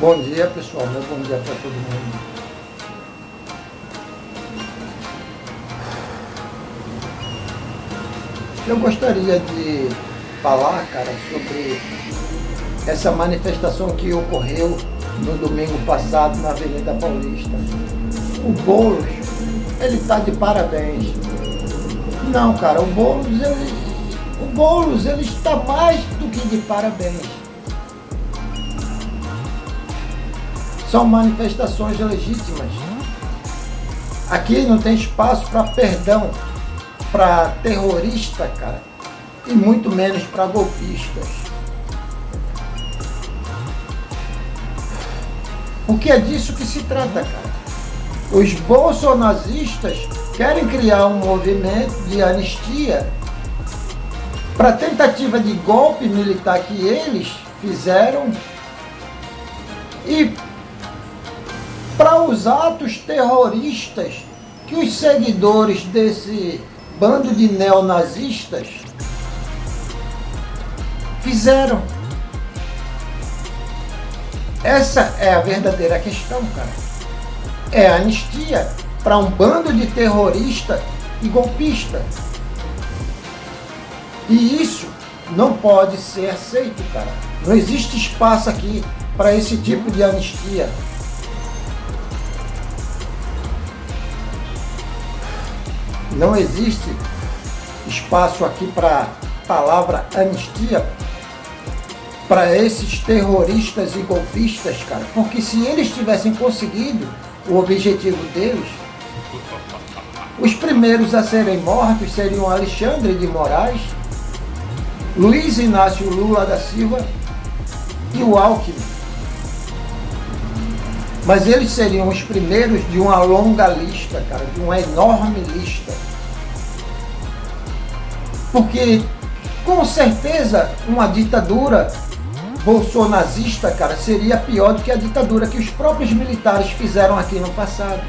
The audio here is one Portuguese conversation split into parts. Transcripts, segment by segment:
Bom dia, pessoal. Meu bom dia para todo mundo. Eu gostaria de falar, cara, sobre essa manifestação que ocorreu no domingo passado na Avenida Paulista. O Boulos, ele tá de parabéns. Não, cara, o Boulos, ele está mais do que de parabéns. São manifestações legítimas. Aqui não tem espaço para perdão, para terrorista, cara, e muito menos para golpistas. Porque é disso que se trata, cara. Os bolsonaristas querem criar um movimento de anistia para a tentativa de golpe militar que eles fizeram e para os atos terroristas que os seguidores desse bando de neonazistas fizeram. Essa é a verdadeira questão, cara. É a anistia para um bando de terrorista e golpista. E isso não pode ser aceito, cara. Não existe espaço aqui para esse tipo de anistia. Não existe espaço aqui para a palavra anistia para esses terroristas e golpistas, cara. Porque se eles tivessem conseguido o objetivo deles, os primeiros a serem mortos seriam Alexandre de Moraes, Luiz Inácio Lula da Silva e o Alckmin. Mas eles seriam os primeiros de uma longa lista, cara, de uma enorme lista. Porque, com certeza, uma ditadura bolsonarista, cara, seria pior do que a ditadura que os próprios militares fizeram aqui no passado.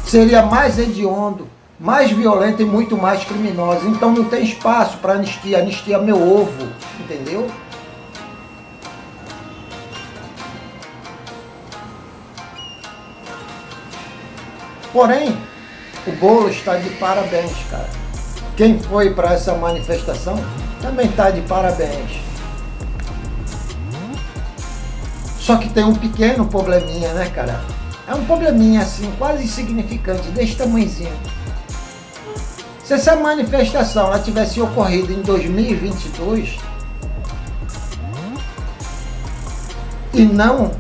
Seria mais hediondo, mais violenta e muito mais criminosa. Então não tem espaço para anistia. Anistia é meu ovo, entendeu? Porém, o Boulos está de parabéns, cara. Quem foi para essa manifestação também está de parabéns. Só que tem um pequeno probleminha, né, cara? É um probleminha assim, quase insignificante, desse tamanhozinho. Se essa manifestação ela tivesse ocorrido em 2022 e não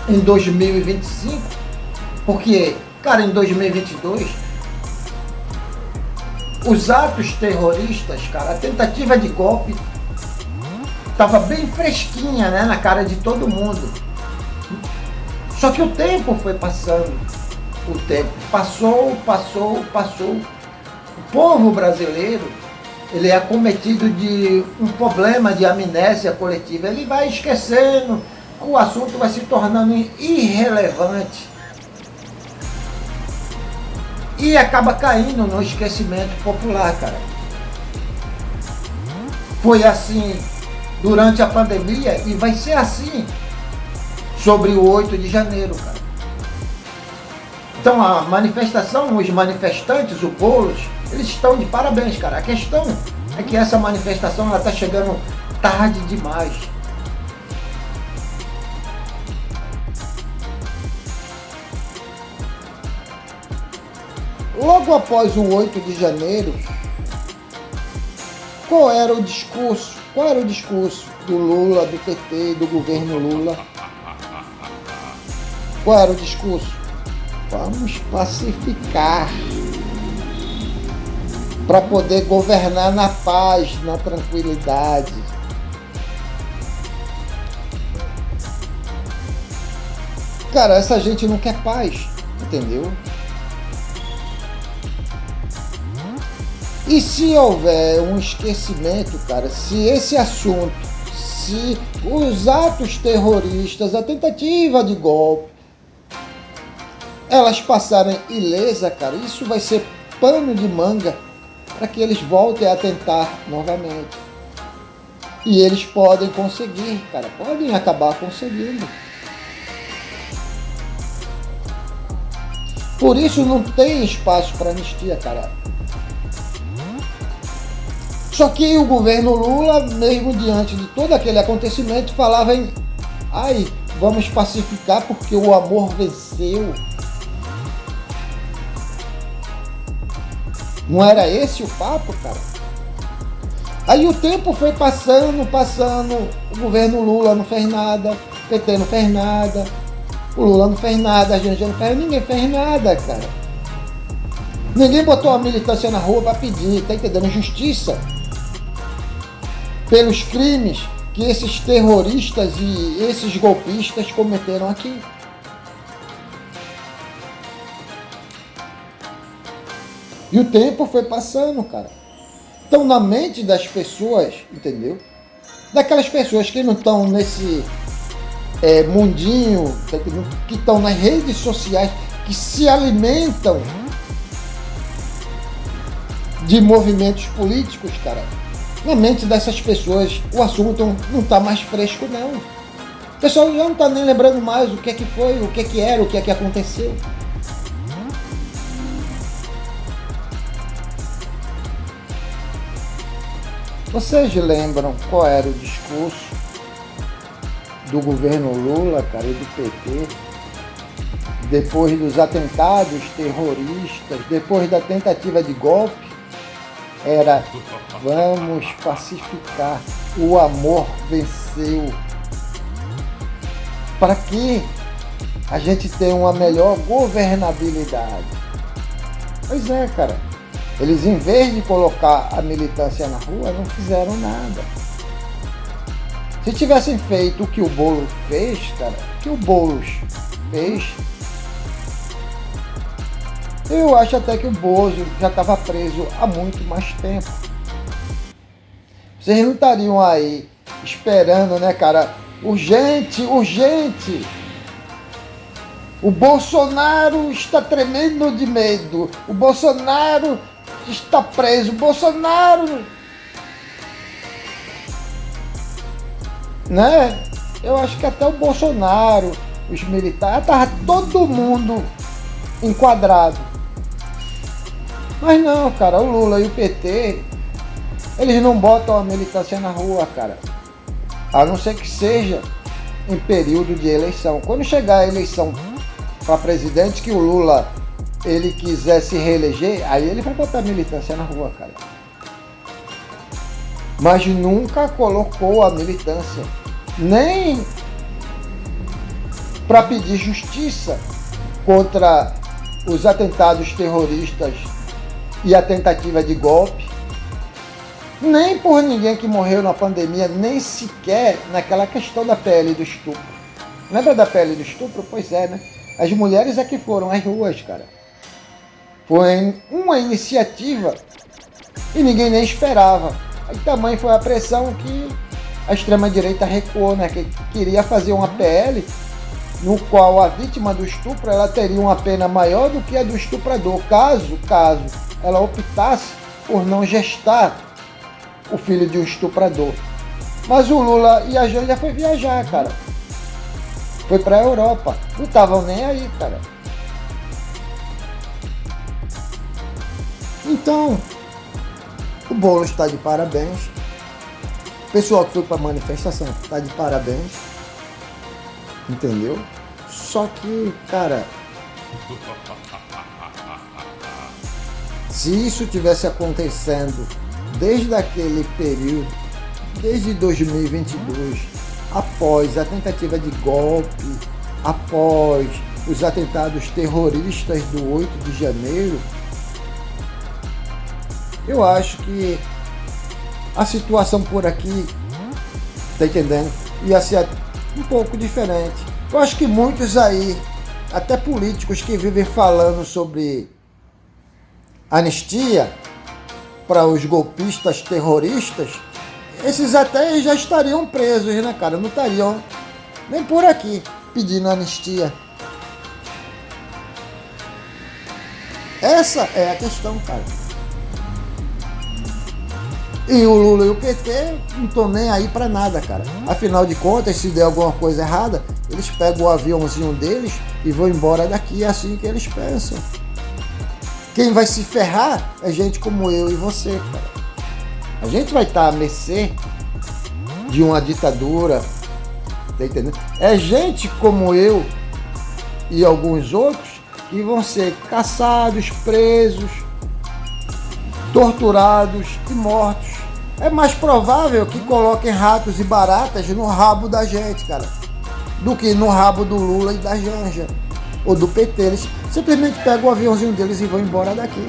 em 2025, porque, cara, em 2022, os atos terroristas, cara, a tentativa de golpe estava bem fresquinha, né, na cara de todo mundo. Só que o tempo foi passando. O tempo passou. O povo brasileiro, ele é acometido de um problema de amnésia coletiva. Ele vai esquecendo, o assunto vai se tornando irrelevante. E acaba caindo no esquecimento popular, cara. Foi assim durante a pandemia e vai ser assim sobre o 8 de janeiro, cara. Então a manifestação, os manifestantes, o Boulos, eles estão de parabéns, cara. A questão é que essa manifestação ela está chegando tarde demais. Logo após o 8 de janeiro, qual era o discurso? Qual era o discurso do Lula, do PT, do governo Lula? Qual era o discurso? Vamos pacificar para poder governar na paz, na tranquilidade. Cara, essa gente não quer paz, entendeu? E se houver um esquecimento, cara, se esse assunto, se os atos terroristas, a tentativa de golpe, elas passarem ilesa, cara, isso vai ser pano de manga para que eles voltem a tentar novamente. E eles podem conseguir, cara, podem acabar conseguindo. Por isso não tem espaço para anistia, cara. Só que o governo Lula, mesmo diante de todo aquele acontecimento, falava em vamos pacificar porque o amor venceu. Não era esse o papo, cara? Aí o tempo foi passando, o governo Lula não fez nada, o PT não fez nada, o Lula não fez nada, a Janja não fez, ninguém fez nada, cara. Ninguém botou a militância na rua para pedir, tá entendendo? Justiça pelos crimes que esses terroristas e esses golpistas cometeram aqui. E o tempo foi passando, cara. Então, na mente das pessoas, entendeu? Daquelas pessoas que não estão nesse mundinho, tá entendendo? Que estão nas redes sociais, que se alimentam de movimentos políticos, cara. Na mente dessas pessoas, o assunto não está mais fresco, não. O pessoal já não está nem lembrando mais o que é que foi, o que é que era, o que é que aconteceu. Vocês lembram qual era o discurso do governo Lula, cara, e do PT, depois dos atentados terroristas, depois da tentativa de golpe? Era: vamos pacificar, o amor venceu. Para que a gente tenha uma melhor governabilidade. Pois é, cara. Eles, em vez de colocar a militância na rua, não fizeram nada. Se tivessem feito o que o Boulos fez, cara, o que o Boulos fez, eu acho até que o Bozo já estava preso há muito mais tempo. Vocês não estariam aí esperando, né, cara? Urgente, urgente! O Bolsonaro está tremendo de medo. O Bolsonaro está preso. O Bolsonaro... Né? Eu acho que até o Bolsonaro, os militares, estava todo mundo enquadrado. Mas não, cara, o Lula e o PT, eles não botam a militância na rua, cara. A não ser que seja em período de eleição. Quando chegar a eleição para presidente, que o Lula ele quiser se reeleger, aí ele vai botar a militância na rua, cara. Mas nunca colocou a militância, nem para pedir justiça contra os atentados terroristas e a tentativa de golpe, nem por ninguém que morreu na pandemia, nem sequer naquela questão da PL do estupro. Lembra da PL do estupro? Pois é, né? As mulheres é que foram às ruas, cara. Foi uma iniciativa e ninguém nem esperava. Aí tamanho foi a pressão que a extrema-direita recuou, né? Que queria fazer uma PL no qual a vítima do estupro ela teria uma pena maior do que a do estuprador, caso ela optasse por não gestar o filho de um estuprador. Mas o Lula e a Janja foi viajar, cara. Foi para a Europa. Não estavam nem aí, cara. Então, o Boulos está de parabéns. O pessoal que foi para a manifestação está de parabéns. Entendeu? Só que, cara, se isso tivesse acontecendo desde aquele período, desde 2022, após a tentativa de golpe, após os atentados terroristas do 8 de janeiro, eu acho que a situação por aqui, tá entendendo? Ia ser um pouco diferente. Eu acho que muitos aí, até políticos que vivem falando sobre anistia para os golpistas terroristas, esses até já estariam presos, né, cara? Não estariam nem por aqui pedindo anistia. Essa é a questão, cara. E o Lula e o PT não estão nem aí para nada, cara. Afinal de contas, se der alguma coisa errada, eles pegam o aviãozinho deles e vão embora daqui, é assim que eles pensam. Quem vai se ferrar é gente como eu e você, cara. A gente vai estar à mercê de uma ditadura, tá entendendo? É gente como eu e alguns outros que vão ser caçados, presos, torturados e mortos. É mais provável que coloquem ratos e baratas no rabo da gente, cara, do que no rabo do Lula e da Janja, ou do PT. Eles simplesmente pegam o aviãozinho deles e vão embora daqui.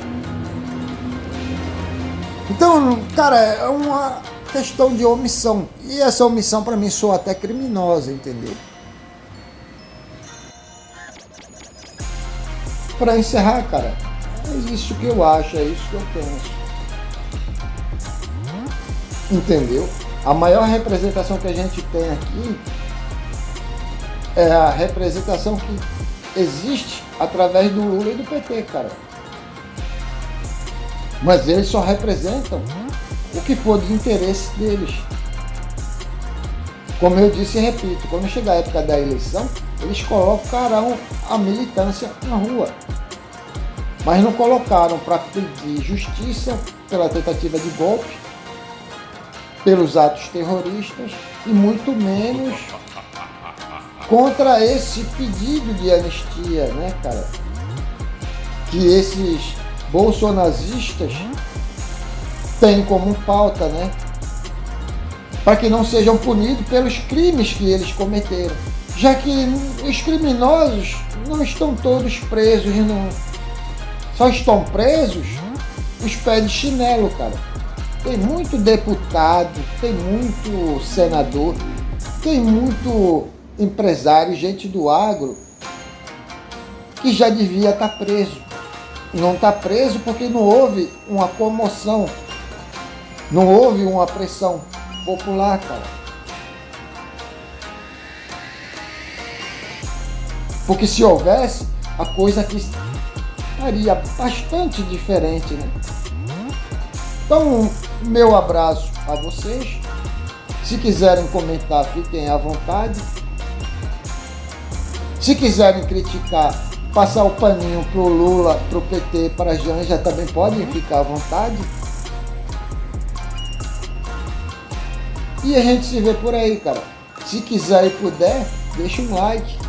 Então, cara, é uma questão de omissão. E essa omissão, para mim, soa até criminosa, entendeu? Para encerrar, cara, é isso que eu acho, é isso que eu penso. Entendeu? A maior representação que a gente tem aqui é a representação que existe através do Lula e do PT, cara. Mas eles só representam o que for de interesse deles. Como eu disse e repito, quando chegar a época da eleição, eles colocarão a militância na rua. Mas não colocaram para pedir justiça pela tentativa de golpe, pelos atos terroristas e muito menos contra esse pedido de anistia, né, cara? Que esses bolsonaristas têm como pauta, né? Para que não sejam punidos pelos crimes que eles cometeram. Já que os criminosos não estão todos presos, não. Só estão presos os pés de chinelo, cara. Tem muito deputado, tem muito senador, tem muito empresário, gente do agro, que já devia estar preso. Não está preso porque não houve uma comoção, não houve uma pressão popular, cara. Porque se houvesse, a coisa aqui estaria bastante diferente, né? Então, meu abraço a vocês. Se quiserem comentar, fiquem à vontade. Se quiserem criticar, passar o paninho pro Lula, pro PT, para a Janja, também podem ficar à vontade. E a gente se vê por aí, cara. Se quiser e puder, deixa um like.